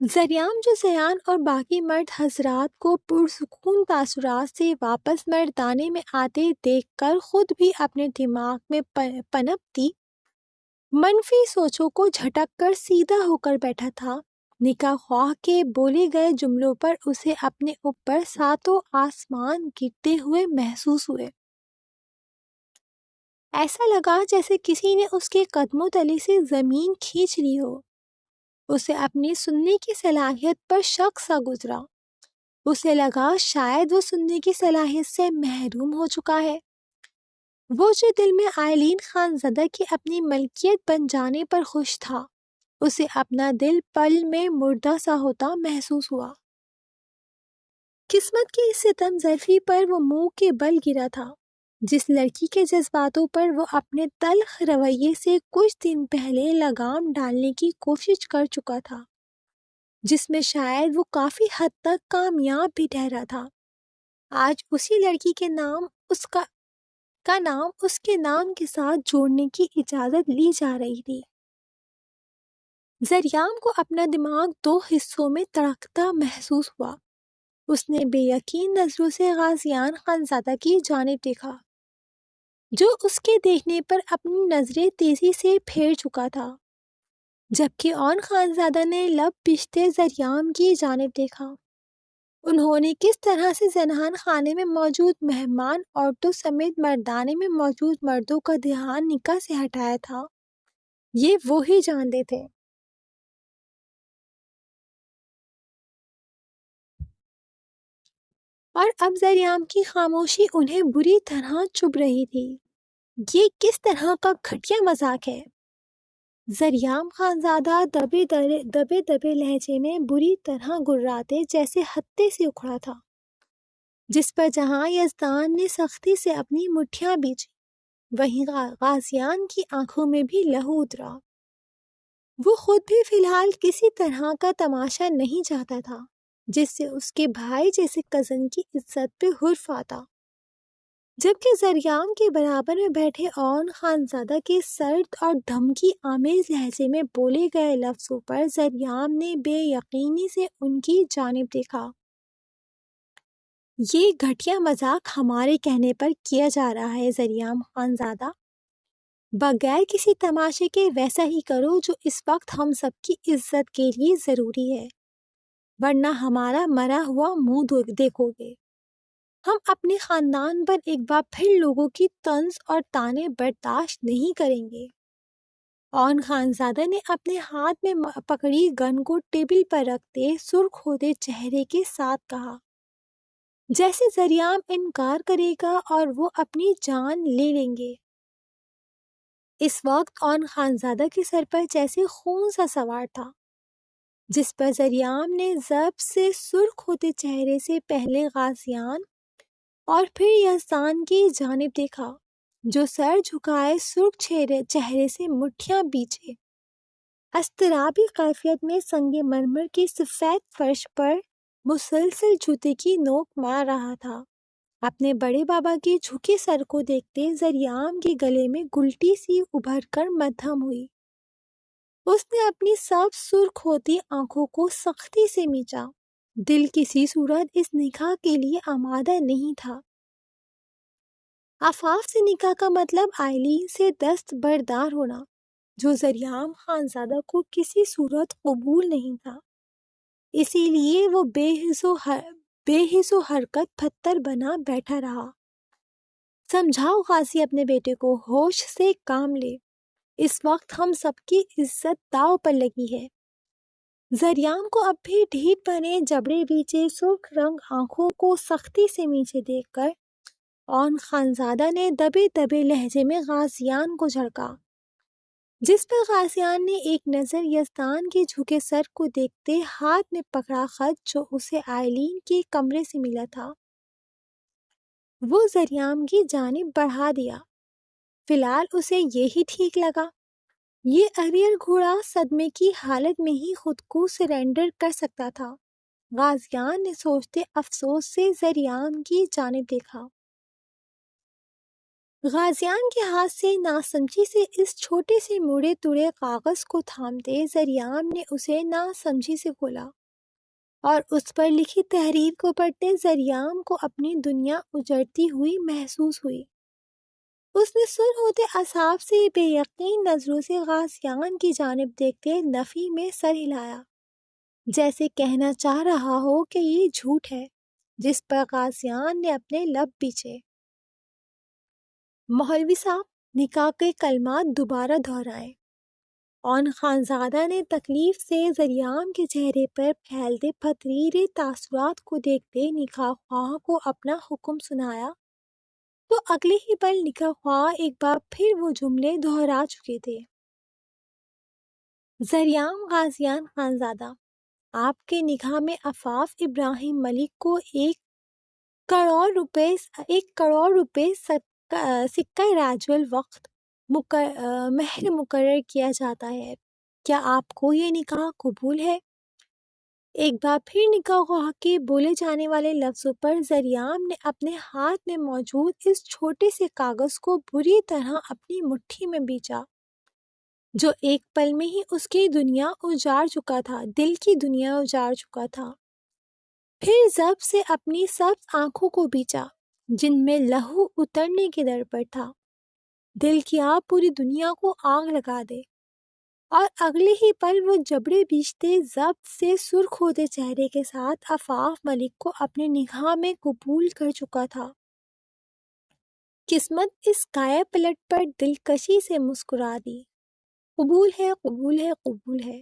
ذریعام جو زیان اور باقی مرد حضرات کو پرسکون تاثرات سے واپس مردانے میں آتے دیکھ کر خود بھی اپنے دماغ میں پنپتی منفی سوچوں کو جھٹک کر سیدھا ہو کر بیٹھا تھا۔ نکاح خواہ کے بولے گئے جملوں پر اسے اپنے اوپر ساتوں آسمان گرتے ہوئے محسوس ہوئے۔ ایسا لگا جیسے کسی نے اس کے قدموں تلے سے زمین کھینچ لی ہو۔ اسے اپنی سننے کی صلاحیت پر شک سا گزرا۔ اسے لگا شاید وہ سننے کی صلاحیت سے محروم ہو چکا ہے۔ وہ جو دل میں آئلین خانزادہ کی اپنی ملکیت بن جانے پر خوش تھا، اسے اپنا دل پل میں مردہ سا ہوتا محسوس ہوا۔ قسمت کی اس ستم ظرفی پر وہ منہ کے بل گرا تھا، جس لڑکی کے جذباتوں پر وہ اپنے تلخ رویے سے کچھ دن پہلے لگام ڈالنے کی کوشش کر چکا تھا، جس میں شاید وہ کافی حد تک کامیاب بھی ٹھہرا تھا۔ آج اسی لڑکی کے نام نام اس کے نام کے ساتھ جوڑنے کی اجازت لی جا رہی تھی۔ ذریعام کو اپنا دماغ 2 حصوں میں تڑکتا محسوس ہوا۔ اس نے بے یقین نظروں سے غازیان خانزادہ کی جانب دیکھا، جو اس کے دیکھنے پر اپنی نظریں تیزی سے پھیر چکا تھا، جبکہ اون خانزادہ نے لب پشتے ذریعام کی جانب دیکھا۔ انہوں نے کس طرح سے زنہان خانے میں موجود مہمان عورتوں سمیت مردانے میں موجود مردوں کا دھیان نکاح سے ہٹایا تھا، یہ وہی جانتے تھے۔ اور اب ذریعام کی خاموشی انہیں بری طرح چبھ رہی تھی۔ یہ کس طرح کا گھٹیا مذاق ہے؟ ذریعام خانزادہ دبے دبے لہجے میں بری طرح گراتے جیسے ہتے سے اکھڑا تھا، جس پر جہاں یزدان نے سختی سے اپنی مٹھیاں بیچی، وہیں غازیان کی آنکھوں میں بھی لہو اترا۔ وہ خود بھی فی الحال کسی طرح کا تماشا نہیں چاہتا تھا جس سے اس کے بھائی جیسے کزن کی عزت پہ حرف آتا، جبکہ ذریعام کے برابر میں بیٹھے اون خانزادہ کے سرد اور دھمکی آمیز لہجے میں بولے گئے لفظوں پر ذریعام نے بے یقینی سے ان کی جانب دیکھا۔ یہ گھٹیا مذاق ہمارے کہنے پر کیا جا رہا ہے ذریعام خانزادہ، بغیر کسی تماشے کے ویسا ہی کرو جو اس وقت ہم سب کی عزت کے لیے ضروری ہے، ورنہ ہمارا مرا ہوا منہ دیکھو گے۔ ہم اپنے خاندان پر ایک بار پھر لوگوں کی طنز اور طعنے برداشت نہیں کریں گے۔ اون خانزادہ نے اپنے ہاتھ میں پکڑی گن کو ٹیبل پر رکھتے سرخ ہوتے چہرے کے ساتھ کہا، جیسے ذریعام انکار کرے گا اور وہ اپنی جان لے لیں گے۔ اس وقت اون خانزادہ کے سر پر جیسے خون سا سوار تھا، جس پر ذریعام نے ضبط سے سرخ ہوتے چہرے سے پہلے غازیان اور پھر یزدان کی جانب دیکھا، جو سر جھکائے سرخ چہرے سے مٹھیاں بیچے اضطرابی کیفیت میں سنگ مرمر کے سفید فرش پر مسلسل جوتے کی نوک مار رہا تھا۔ اپنے بڑے بابا کے جھکے سر کو دیکھتے ذریعام کے گلے میں گلٹی سی ابھر کر مدھم ہوئی۔ اس نے اپنی سب سرخ ہوتی آنکھوں کو سختی سے مینچا۔ دل کسی صورت اس نکاح کے لیے آمادہ نہیں تھا۔ عفاف سے نکاح کا مطلب آئلین سے دست بردار ہونا، جو ذریعام خانزادہ کو کسی صورت قبول نہیں تھا۔ اسی لیے وہ بے حس و حرکت پتھر بنا بیٹھا رہا۔ سمجھاؤ غازی اپنے بیٹے کو ہوش سے کام لے، اس وقت ہم سب کی عزت داؤ پر لگی ہے۔ ذریعام کو اب بھی ڈھیٹ بنے جبڑے بیچے سرخ رنگ آنکھوں کو سختی سے نیچے دیکھ کر اون خانزادہ نے دبے دبے لہجے میں غازیان کو جھڑکا، جس پر غازیان نے ایک نظر یزدان کے جھکے سر کو دیکھتے ہاتھ میں پکڑا خط جو اسے آئلین کے کمرے سے ملا تھا، وہ زریام کی جانب بڑھا دیا۔ فی الحال اسے یہی ٹھیک لگا۔ یہ اریل گھوڑا صدمے کی حالت میں ہی خود کو سرنڈر کر سکتا تھا۔ غازیان نے سوچتے افسوس سے زریام کی جانب دیکھا۔ غازیان کے ہاتھ سے ناسمجھی سے اس چھوٹے سے مڑے توڑے کاغذ کو تھامتے زریام نے اسے ناسمجھی سے کھولا اور اس پر لکھی تحریر کو پڑھتے زریام کو اپنی دنیا اجڑتی ہوئی محسوس ہوئی۔ اس نے سر ہوتے اعصاب سے بے یقین نظروں سے غازیان کی جانب دیکھتے نفی میں سر ہلایا، جیسے کہنا چاہ رہا ہو کہ یہ جھوٹ ہے، جس پر غازیان نے اپنے لب پیچھے۔ مولوی صاحب، نکاح کے کلمات دوبارہ دہرائیں۔ اون خانزادہ نے تکلیف سے زریام کے چہرے پر پھیلتے پتھریلے تاثرات کو دیکھتے نکاح خواہ کو اپنا حکم سنایا تو اگلے ہی پل نکاح خواہ ایک بار پھر وہ جملے دہرا چکے تھے۔ زریام غازیان خانزادہ، آپ کے نکاح میں عفاف ابراہیم ملک کو 1 کروڑ روپے سکہ راج الوقت مہر مقرر کیا جاتا ہے، کیا آپ کو یہ نکاح قبول ہے؟ ایک بار پھر نکاح خواہ کے بولے جانے والے لفظوں پر زریام نے اپنے ہاتھ میں موجود اس چھوٹے سے کاغذ کو بری طرح اپنی مٹھی میں بیچا، جو ایک پل میں ہی اس کی دنیا اجاڑ چکا تھا، دل کی دنیا اجاڑ چکا تھا۔ پھر ضبط سے اپنی سبز آنکھوں کو بیچا، جن میں لہو اترنے کے در پر تھا۔ دل کی آگ پوری دنیا کو آگ لگا دے، اور اگلے ہی پل وہ جبڑے بیچتے ضبط سے سرخ ہوتے چہرے کے ساتھ عفاف ملک کو اپنے نکاح میں قبول کر چکا تھا۔ قسمت اس کایا پلٹ پر دلکشی سے مسکرا دی۔ قبول ہے، قبول ہے، قبول ہے۔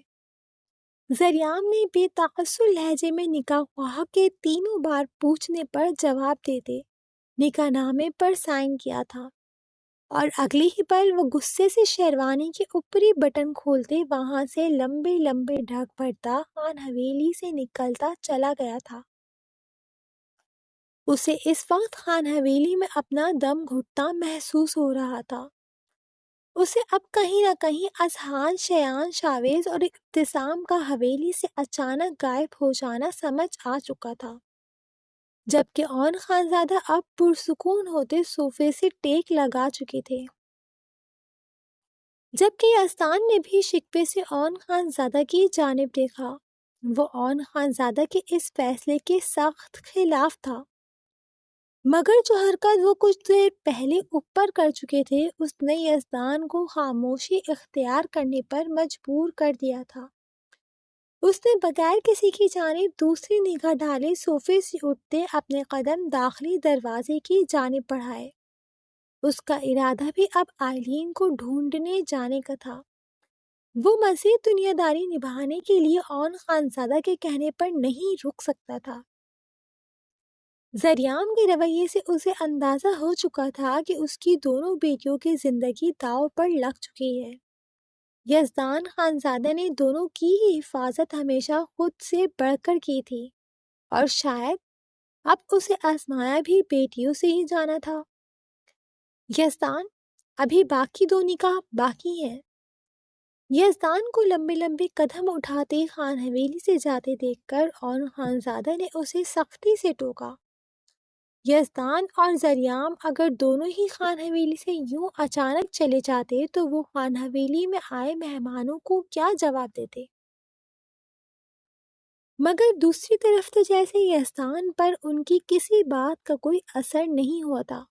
زریام نے بے تقصر لہجے میں نکاح خواہ کے تینوں بار پوچھنے پر جواب دیتے نکاح نامے پر سائن کیا تھا، اور اگلے ہی پل وہ غصے سے شیروانی کے اوپری بٹن کھولتے وہاں سے لمبے لمبے ڈھک بھرتا خان حویلی سے نکلتا چلا گیا تھا۔ اسے اس وقت خان حویلی میں اپنا دم گھٹتا محسوس ہو رہا تھا۔ اسے اب کہیں نہ کہیں اذہان شایان شاویز اور ابتسام کا حویلی سے اچانک غائب ہو جانا سمجھ آ چکا تھا، جبکہ اون خانزادہ اب پرسکون ہوتے صوفے سے ٹیک لگا چکے تھے۔ جبکہ یزدان نے بھی شکوے سے اون خانزادہ کی جانب دیکھا۔ وہ اون خانزادہ کے اس فیصلے کے سخت خلاف تھا، مگر جو حرکت وہ کچھ دیر پہلے اوپر کر چکے تھے اس نے یزدان کو خاموشی اختیار کرنے پر مجبور کر دیا تھا۔ اس نے بغیر کسی کی جانب دوسری نگاہ ڈالے صوفے سے اٹھتے اپنے قدم داخلی دروازے کی جانب بڑھائے۔ اس کا ارادہ بھی اب آئلین کو ڈھونڈنے جانے کا تھا۔ وہ مزید دنیا داری نبھانے کے لیے اون خانزادہ کے کہنے پر نہیں رک سکتا تھا۔ زریام کے رویے سے اسے اندازہ ہو چکا تھا کہ اس کی دونوں بیٹیوں کی زندگی داؤ پر لگ چکی ہے۔ یزدان خانزادہ نے دونوں کی ہی حفاظت ہمیشہ خود سے بڑھ کر کی تھی، اور شاید اب اسے آزمایا بھی بیٹیوں سے ہی جانا تھا۔ یزدان، ابھی باقی 2 نکاح باقی ہیں۔ یزدان کو لمبے لمبے قدم اٹھاتے خان حویلی سے جاتے دیکھ کر اون خانزادہ نے اسے سختی سے ٹوکا۔ یزدان اور زریام اگر دونوں ہی خان حویلی سے یوں اچانک چلے جاتے تو وہ خان حویلی میں آئے مہمانوں کو کیا جواب دیتے؟ مگر دوسری طرف تو جیسے یزدان پر ان کی کسی بات کا کوئی اثر نہیں ہوتا۔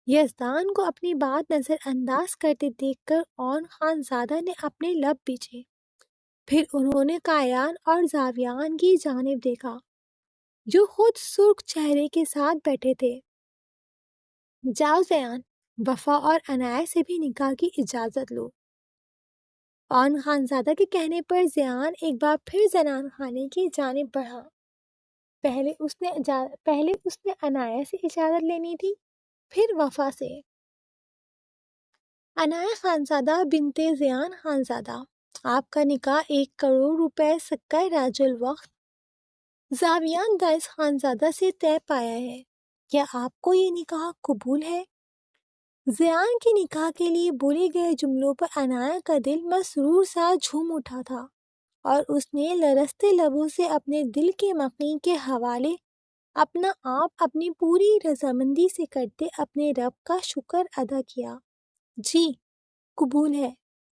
یزدان کو اپنی بات نظر انداز کرتے دیکھ کر اون خانزادہ نے اپنے لب پیچھے، پھر انہوں نے قایان اور زاویان کی جانب دیکھا، جو خود سرخ چہرے کے ساتھ بیٹھے تھے۔ جاؤ زیان، وفا اور عنایت سے بھی نکاح کی اجازت لو۔ اون خانزادہ کے کہنے پر زیان ایک بار پھر زنان خانے کی جانب بڑھا۔ پہلے اس نے عنایت سے اجازت لینی تھی، پھر وفا سے۔ عنایت خانزادہ بنت زیان خانزادہ، آپ کا نکاح 1 کروڑ روپے سکہ راج الوقت زاویان دائز خانزادہ سے طے پایا ہے۔ کیا آپ کو یہ نکاح قبول ہے؟ زیان کے نکاح کے لیے بولے گئے جملوں پر عنایا کا دل مسرور سا جھوم اٹھا تھا اور اس نے لرزتے لبوں سے اپنے دل کے مقیں کے حوالے اپنا آپ اپنی پوری رضامندی سے کرتے اپنے رب کا شکر ادا کیا۔ جی قبول ہے،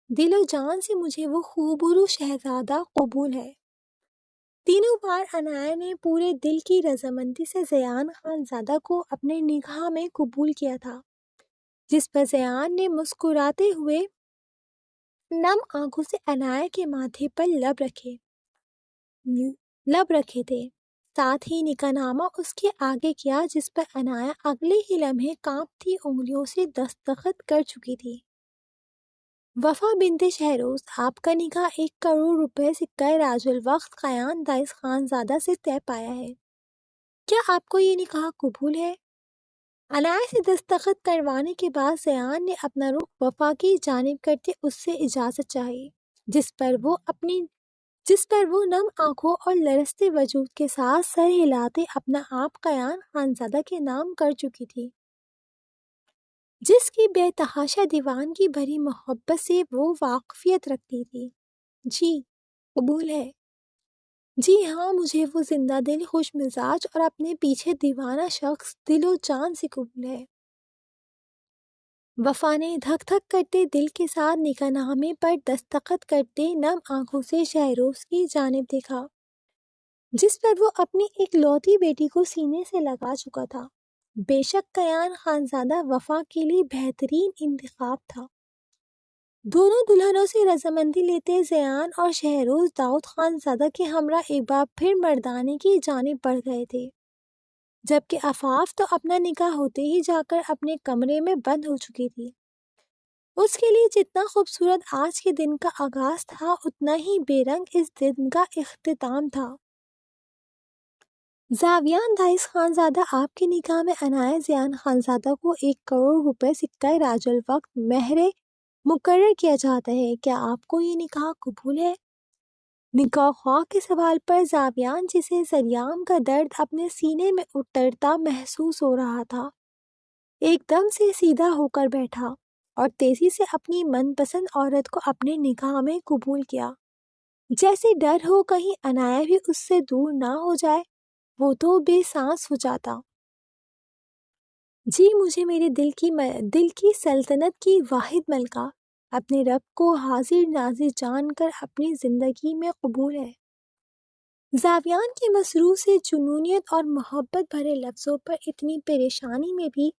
دل و جان سے مجھے وہ خوبرو شہزادہ قبول ہے۔ تینوں بار عنایا نے پورے دل کی رضامندی سے زیان خان زادہ کو اپنے نکاح میں قبول کیا تھا، جس پر زیان نے مسکراتے ہوئے نم آنکھوں سے عنایا کے ماتھے پر لب رکھے تھے، ساتھ ہی نکاح نامہ اس کے آگے کیا جس پر عنایا اگلے ہی لمحے کانپتی انگلیوں سے دستخط کر چکی تھی۔ وفا بنت شہروز، آپ کا نکاح 1 کروڑ روپے سکہ راج الوقت قیان دائز خان زادہ سے طے پایا ہے۔ کیا آپ کو یہ نکاح قبول ہے؟ عنایا سے دستخط کروانے کے بعد زیان نے اپنا رخ وفا کی جانب کرتے اس سے اجازت چاہی، جس پر وہ نم آنکھوں اور لرزتے وجود کے ساتھ سر ہلاتے اپنا آپ قیان خانزادہ کے نام کر چکی تھی، جس کی بے تحاشا دیوان کی بھری محبت سے وہ واقفیت رکھتی تھی۔ جی قبول ہے۔ جی ہاں، مجھے وہ زندہ دل، خوش مزاج اور اپنے پیچھے دیوانہ شخص دل و جان سے قبول ہے۔ وفا نے دھک دھک کرتے دل کے ساتھ نکاح نامے پر دستخط کرتے نم آنکھوں سے شہروز کی جانب دیکھا، جس پر وہ اپنی ایک لوتی بیٹی کو سینے سے لگا چکا تھا۔ بے شک قیان خانزادہ وفا کے لیے بہترین انتخاب تھا۔ دونوں دلہنوں سے رضامندی لیتے زیان اور شہروز داؤد خان زادہ کے ہمراہ ایک بار پھر مردانے کی جانب بڑھ گئے تھے، جبکہ عفاف تو اپنا نکاح ہوتے ہی جا کر اپنے کمرے میں بند ہو چکی تھی۔ اس کے لیے جتنا خوبصورت آج کے دن کا آغاز تھا، اتنا ہی بے رنگ اس دن کا اختتام تھا۔ زاویان دائز خان زادہ، آپ کے نکاح میں عنایا زیان خانزادہ کو 1 کروڑ روپے سکہ راج الوقت مہر مقرر کیا جاتا ہے۔ کیا آپ کو یہ نکاح قبول ہے؟ نکاح خواہ کے سوال پر زاویان، جسے سریام کا درد اپنے سینے میں اترتا محسوس ہو رہا تھا، ایک دم سے سیدھا ہو کر بیٹھا اور تیزی سے اپنی من پسند عورت کو اپنے نکاح میں قبول کیا، جیسے ڈر ہو کہیں عنایا بھی اس سے دور نہ ہو جائے، وہ تو بے سانس ہو جاتا۔ جی مجھے میرے دل کی سلطنت کی واحد ملکہ اپنے رب کو حاضر ناظر جان کر اپنی زندگی میں قبول ہے۔ زاویان کی مسرور سے جنونیت اور محبت بھرے لفظوں پر اتنی پریشانی میں بھی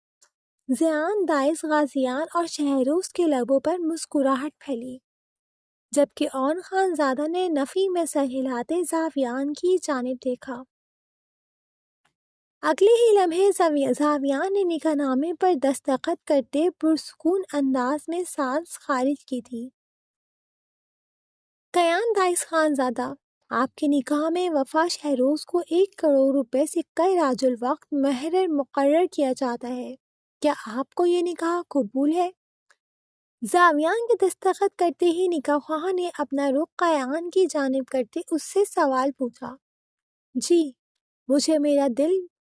زیان دائز غازیان اور شہروز کے لبوں پر مسکراہٹ پھیلی، جبکہ اون خان زادہ نے نفی میں سر ہلاتے زاویان کی جانب دیکھا۔ اگلے ہی لمحے زاویان نے نکاح نامے پر دستخط کرتے پرسکون انداز میں سانس خارج کی تھی۔ قیان دائز خان زادہ، آپ کے نکاح میں وفا شہروز کو 1 کروڑ روپے سکہ راج الوقت مہر مقرر کیا جاتا ہے۔ کیا آپ کو یہ نکاح قبول ہے؟ زاویان کے دستخط کرتے ہی نکاح خواہ نے اپنا رخ قیان کی جانب کرتے اس سے سوال پوچھا۔ جی مجھے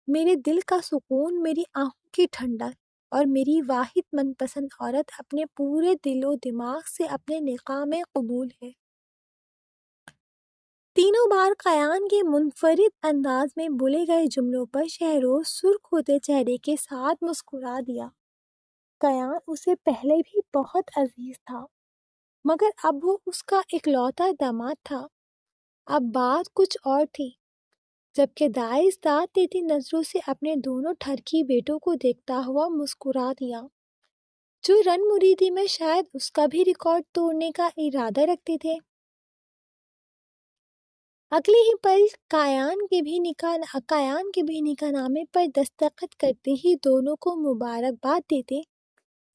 میرے دل کا سکون، میری آنکھوں کی ٹھنڈک اور میری واحد من پسند عورت اپنے پورے دل و دماغ سے اپنے نکاح میں قبول ہے۔ تینوں بار قیان کے منفرد انداز میں بولے گئے جملوں پر شہروز سرخ ہوتے چہرے کے ساتھ مسکرا دیا۔ قیان اسے پہلے بھی بہت عزیز تھا، مگر اب وہ اس کا اکلوتا داماد تھا۔ اب بات کچھ اور تھی، جبکہ دائز داد دیتی نظروں سے اپنے دونوں ٹھرکی بیٹوں کو دیکھتا ہوا مسکرا دیا، جو رن مریدی میں شاید اس کا بھی ریکارڈ توڑنے کا ارادہ رکھتے تھے۔ اگلے ہی پل قیان کے بھی نکاح نامے پر دستخط کرتے ہی دونوں کو مبارکباد دیتے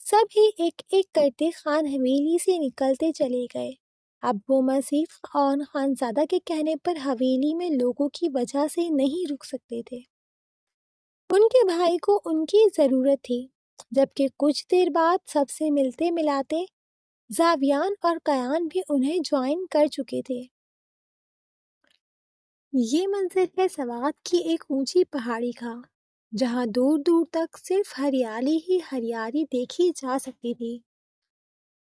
سب ہی ایک ایک کرتے خان حویلی سے نکلتے چلے گئے۔ اب وہ مزید اون خان زادہ کے کہنے پر حویلی میں لوگوں کی وجہ سے نہیں رک سکتے تھے۔ ان کے بھائی کو ان کی ضرورت تھی، جبکہ کچھ دیر بعد سب سے ملتے ملاتے زاویان اور قیان بھی انہیں جوائن کر چکے تھے۔ یہ منظر ہے سوات کی ایک اونچی پہاڑی کا، جہاں دور دور تک صرف ہریالی ہی ہریالی دیکھی جا سکتی تھی۔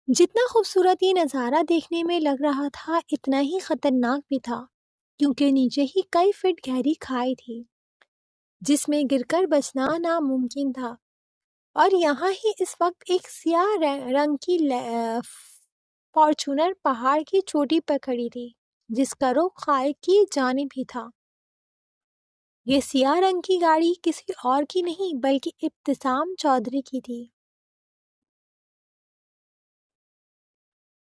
جتنا خوبصورت یہ نظارہ دیکھنے میں لگ رہا تھا اتنا ہی خطرناک بھی تھا، کیونکہ نیچے ہی کئی فٹ گہری کھائی تھی جس میں گر کر بچنا ناممکن تھا، اور یہاں ہی اس وقت ایک سیاہ رنگ کی فارچونر پہاڑ کی چوٹی پر کھڑی تھی جس کا رخ کھائی کی جانب ہی تھا۔ یہ سیاہ رنگ کی گاڑی کسی اور کی نہیں بلکہ ابتسام چودھری کی تھی،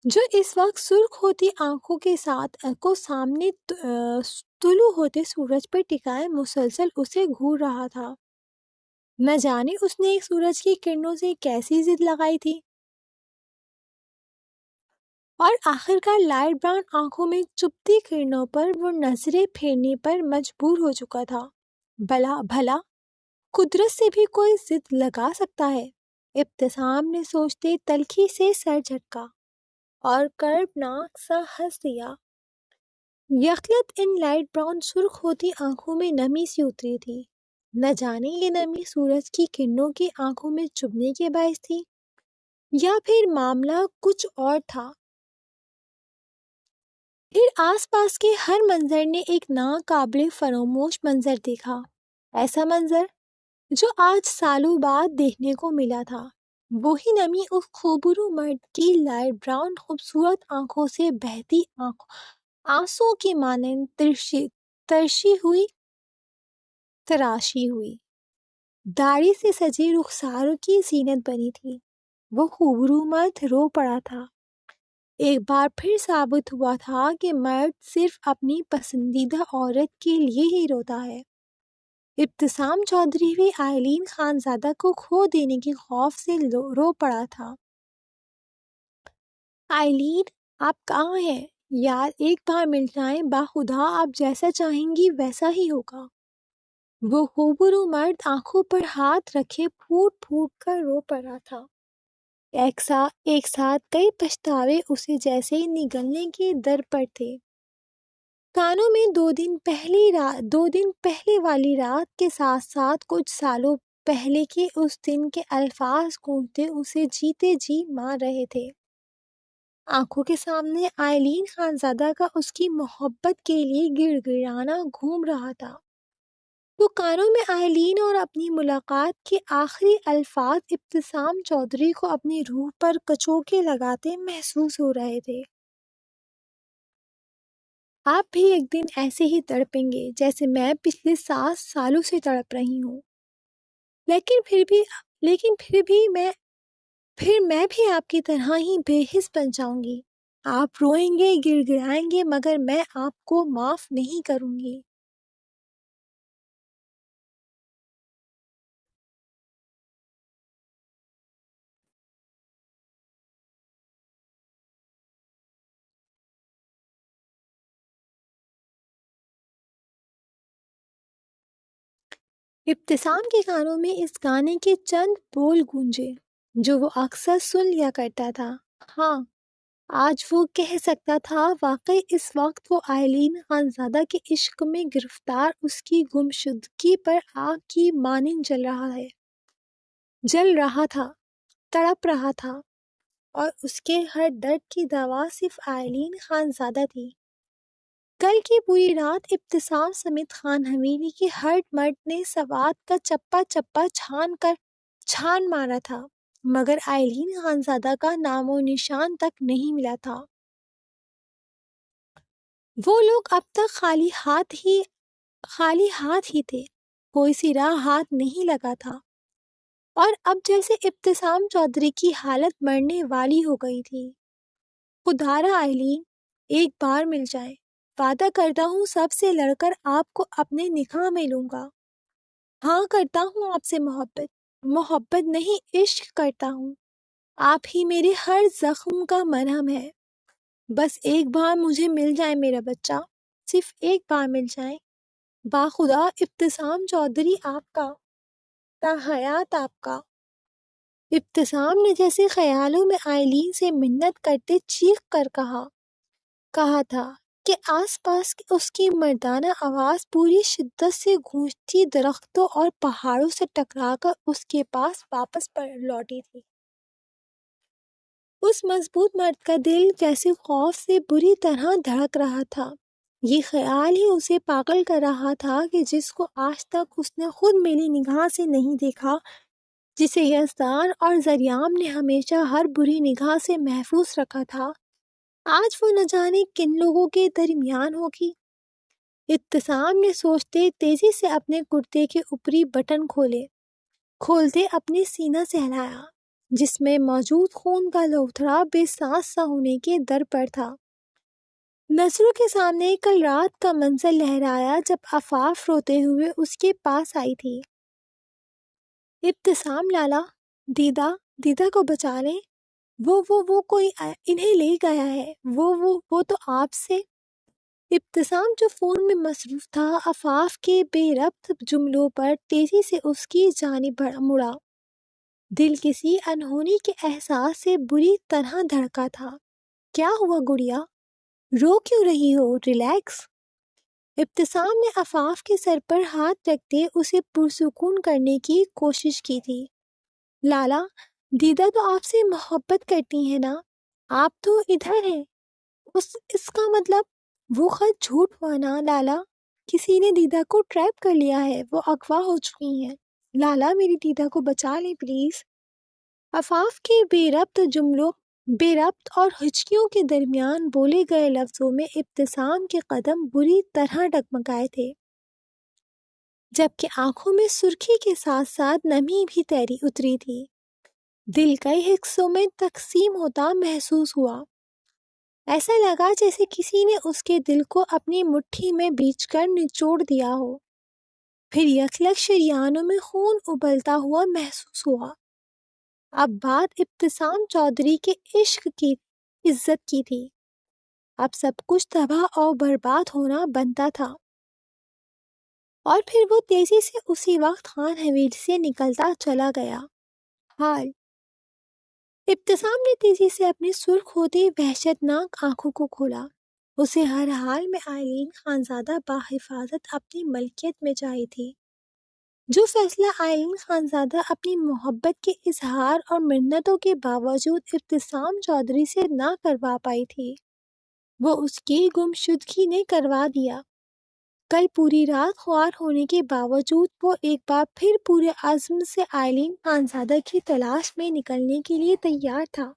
جو اس وقت سرخ ہوتی آنکھوں کے ساتھ کو سامنے طلوع ہوتے سورج پر ٹکائے مسلسل اسے گھور رہا تھا۔ نہ جانے اس نے سورج کی کرنوں سے کیسی ضد لگائی تھی، اور آخرکار لائٹ براؤن آنکھوں میں چبھتی کرنوں پر وہ نظریں پھیرنے پر مجبور ہو چکا تھا۔ بھلا قدرت سے بھی کوئی ضد لگا سکتا ہے؟ ابتسام نے سوچتے تلخی سے سر جھٹکا اور کربناک سا ہنس دیا۔ یکلت ان لائٹ براؤن سرخ ہوتی آنکھوں میں نمی سی اتری تھی۔ نہ جانے یہ نمی سورج کی کرنوں کی آنکھوں میں چبھنے کے باعث تھی یا پھر معاملہ کچھ اور تھا۔ پھر آس پاس کے ہر منظر نے ایک ناقابل فراموش منظر دیکھا، ایسا منظر جو آج سالوں بعد دیکھنے کو ملا تھا۔ وہی نمی اس خوبرو مرد کی لائٹ براؤن خوبصورت آنکھوں سے بہتی آنسوں کی مانند تراشی ہوئی داڑھی سے سجے رخسار کی زینت بنی تھی۔ وہ خوبرو مرد رو پڑا تھا۔ ایک بار پھر ثابت ہوا تھا کہ مرد صرف اپنی پسندیدہ عورت کے لیے ہی روتا ہے۔ ابتسام چودھری بھی آئلین خانزادہ کو کھو دینے کے خوف سے رو پڑا تھا۔ آئلین، آپ کہاں ہیں؟ یار ایک بار مل جائیں، باخدا آپ جیسا چاہیں گی ویسا ہی ہوگا۔ وہ خوبرو مرد آنکھوں پر ہاتھ رکھے پھوٹ پھوٹ کر رو پڑا تھا۔ ایک ساتھ کئی پچھتاوے اسے جیسے نگلنے کے در پر تھے۔ کانوں میں دو دن پہلے والی رات کے ساتھ ساتھ کچھ سالوں پہلے کے اس دن کے الفاظ گونجتے اسے جیتے جی مار رہے تھے۔ آنکھوں کے سامنے آئلین خانزادہ کا اس کی محبت کے لیے گڑ گڑانا گھوم رہا تھا۔ تو کانوں میں آئلین اور اپنی ملاقات کے آخری الفاظ ابتسام چودھری کو اپنی روح پر کچوکے لگاتے محسوس ہو رہے تھے۔ آپ بھی ایک دن ایسے ہی تڑپیں گے جیسے میں پچھلے 7 سالوں سے تڑپ رہی ہوں، لیکن پھر میں بھی آپ کی طرح ہی بے حس بن جاؤں گی۔ آپ روئیں گے، گڑ گڑائیں گے، مگر میں آپ کو معاف نہیں کروں گی۔ ابتسام کے کانوں میں اس گانے کے چند بول گونجے جو وہ اکثر سن لیا کرتا تھا۔ ہاں، آج وہ کہہ سکتا تھا، واقعی اس وقت وہ آئلین خانزادہ کے عشق میں گرفتار اس کی گمشدگی پر آگ کی مانند جل رہا تھا، تڑپ رہا تھا، اور اس کے ہر درد کی دوا صرف آئلین خانزادہ تھی۔ کل کی پوری رات ابتسام سمیت خان حویلی کے ہر مرد نے سوات کا چپا چپا چھان مارا تھا، مگر آئلین خانزادہ کا نام و نشان تک نہیں ملا تھا۔ وہ لوگ اب تک خالی ہاتھ ہی تھے، کوئی سرا ہاتھ نہیں لگا تھا، اور اب جیسے ابتسام چودھری کی حالت مرنے والی ہو گئی تھی۔ خدارا آئلین، ایک بار مل جائیں، وعدہ کرتا ہوں سب سے لڑ کر آپ کو اپنے نکاح میں لوں گا۔ ہاں، کرتا ہوں آپ سے محبت نہیں، عشق کرتا ہوں۔ آپ ہی میرے ہر زخم کا مرہم ہے۔ بس ایک بار مجھے مل جائے میرا بچہ، صرف ایک بار مل جائیں۔ باخدا ابتسام چودھری آپ کا، تا حیات آپ کا۔ ابتسام نے جیسے خیالوں میں آئلین سے منت کرتے چیخ کر کہا تھا، کہ آس پاس اس کی مردانہ آواز پوری شدت سے گونجتی درختوں اور پہاڑوں سے ٹکرا کر اس کے پاس واپس لوٹی تھی۔ اس مضبوط مرد کا دل جیسے خوف سے بری طرح دھڑک رہا تھا۔ یہ خیال ہی اسے پاگل کر رہا تھا کہ جس کو آج تک اس نے خود میلی نگاہ سے نہیں دیکھا، جسے یزدان اور ذریعام نے ہمیشہ ہر بری نگاہ سے محفوظ رکھا تھا، آج وہ نہ جانے کن لوگوں کے درمیان ہوگی۔ ابتسام نے سوچتے تیزی سے اپنے کرتے کے اوپری بٹن کھولتے اپنے سینہ سے ہلایا، جس میں موجود خون کا لوتھڑا بے سانس سا ہونے کے در پر تھا۔ نظروں کے سامنے کل رات کا منظر لہرایا جب عفاف روتے ہوئے اس کے پاس آئی تھی۔ ابتسام، لالا، دیدہ کو بچا لیں، وہ کوئی انہیں لے گیا ہے، وہ تو آپ سے۔ ابتسام جو فون میں مصروف تھا، عفاف کے بے ربط جملوں پر تیزی سے اس کی جانب مڑا۔ دل کسی انہونی کے احساس سے بری طرح دھڑکا تھا۔ کیا ہوا گڑیا؟ رو کیوں رہی ہو؟ ریلیکس۔ ابتسام نے عفاف کے سر پر ہاتھ رکھتے اسے پرسکون کرنے کی کوشش کی تھی۔ لالا، دیدہ تو آپ سے محبت کرتی ہیں نا، آپ تو ادھر ہیں، اس کا مطلب وہ خط جھوٹ ہوا نا لالا، کسی نے دیدہ کو ٹریپ کر لیا ہے، وہ اغوا ہو چکی ہیں، لالا میری دیدہ کو بچا لیں پلیز۔ عفاف کے بے ربط اور ہچکیوں کے درمیان بولے گئے لفظوں میں ابتسام کے قدم بری طرح ڈگمگائے تھے، جبکہ آنکھوں میں سرخی کے ساتھ ساتھ نمی بھی اتری تھی۔ دل کئی حصوں میں تقسیم ہوتا محسوس ہوا، ایسا لگا جیسے کسی نے اس کے دل کو اپنی مٹھی میں بیچ کر نچوڑ دیا ہو، پھر یکلک شریانوں میں خون ابلتا ہوا محسوس ہوا۔ اب بات ابتسام چودھری کے عشق کی عزت کی تھی، اب سب کچھ تباہ اور برباد ہونا بنتا تھا۔ اور پھر وہ تیزی سے اسی وقت خان حویلی سے نکلتا چلا گیا۔ حال ابتسام نے تیزی سے اپنی سرخ ہوتی وحشتناک آنکھوں کو کھولا۔ اسے ہر حال میں آئلین خانزادہ بحفاظت اپنی ملکیت میں چاہی تھی۔ جو فیصلہ آئلین خانزادہ اپنی محبت کے اظہار اور منتوں کے باوجود ابتسام چودھری سے نہ کروا پائی تھی، وہ اس کی گمشدگی نے کروا دیا۔ کل پوری رات خوار ہونے کے باوجود وہ ایک بار پھر پورے عزم سے آئلین خانزادہ کی تلاش میں نکلنے کے لیے تیار تھا۔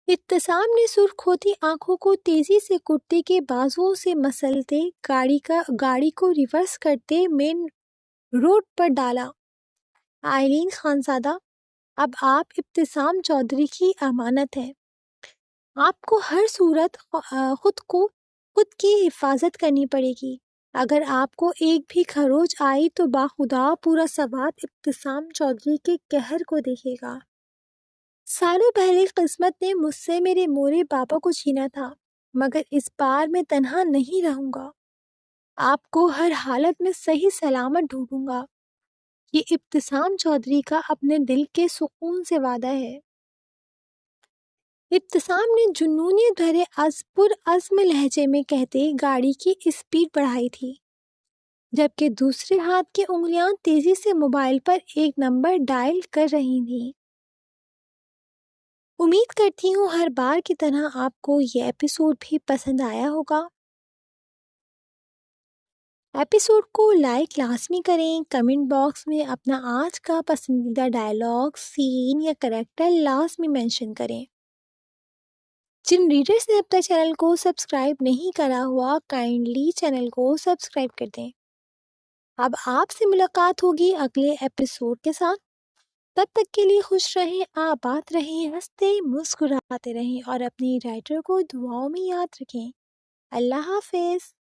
ابتسام نے سرخ ہوتی آنکھوں کو تیزی سے کرتے کے بازوؤں سے مسلتے گاڑی کو ریورس کرتے مین روڈ پر ڈالا۔ آئلین خانزادہ، اب آپ ابتسام چودھری کی امانت ہیں، آپ کو ہر صورت خود کی حفاظت کرنی پڑے گی۔ اگر آپ کو ایک بھی خروچ آئی تو باخدا پورا سوات ابتسام چودھری کے قہر کو دیکھے گا۔ سالوں پہلے قسمت نے مجھ سے میرے مورے بابا کو چھینا تھا، مگر اس بار میں تنہا نہیں رہوں گا، آپ کو ہر حالت میں صحیح سلامت ڈھونڈوں گا۔ یہ ابتسام چودھری کا اپنے دل کے سکون سے وعدہ ہے۔ ابتسام نے جنونیت بھرے پرعزم لہجے میں کہتے گاڑی کی اسپیڈ بڑھائی تھی، جبکہ دوسرے ہاتھ کی انگلیاں تیزی سے موبائل پر ایک نمبر ڈائل کر رہی تھیں۔ امید کرتی ہوں ہر بار کی طرح آپ کو یہ ایپیسوڈ بھی پسند آیا ہوگا۔ ایپیسوڈ کو لائک لازمی کریں، کمنٹ باکس میں اپنا آج کا پسندیدہ ڈائلاگ، سین یا کریکٹر لازمی مینشن کریں۔ جن ریڈرز نے اب تک چینل کو سبسکرائب نہیں کرا ہوا، کائنڈلی چینل کو سبسکرائب کر دیں۔ اب آپ سے ملاقات ہوگی اگلے ایپیسوڈ کے ساتھ، تب تک کے لیے خوش رہیں، آباد رہیں، ہنستے مسکراتے رہیں اور اپنی رائٹر کو دعاؤں میں یاد رکھیں۔ اللہ حافظ۔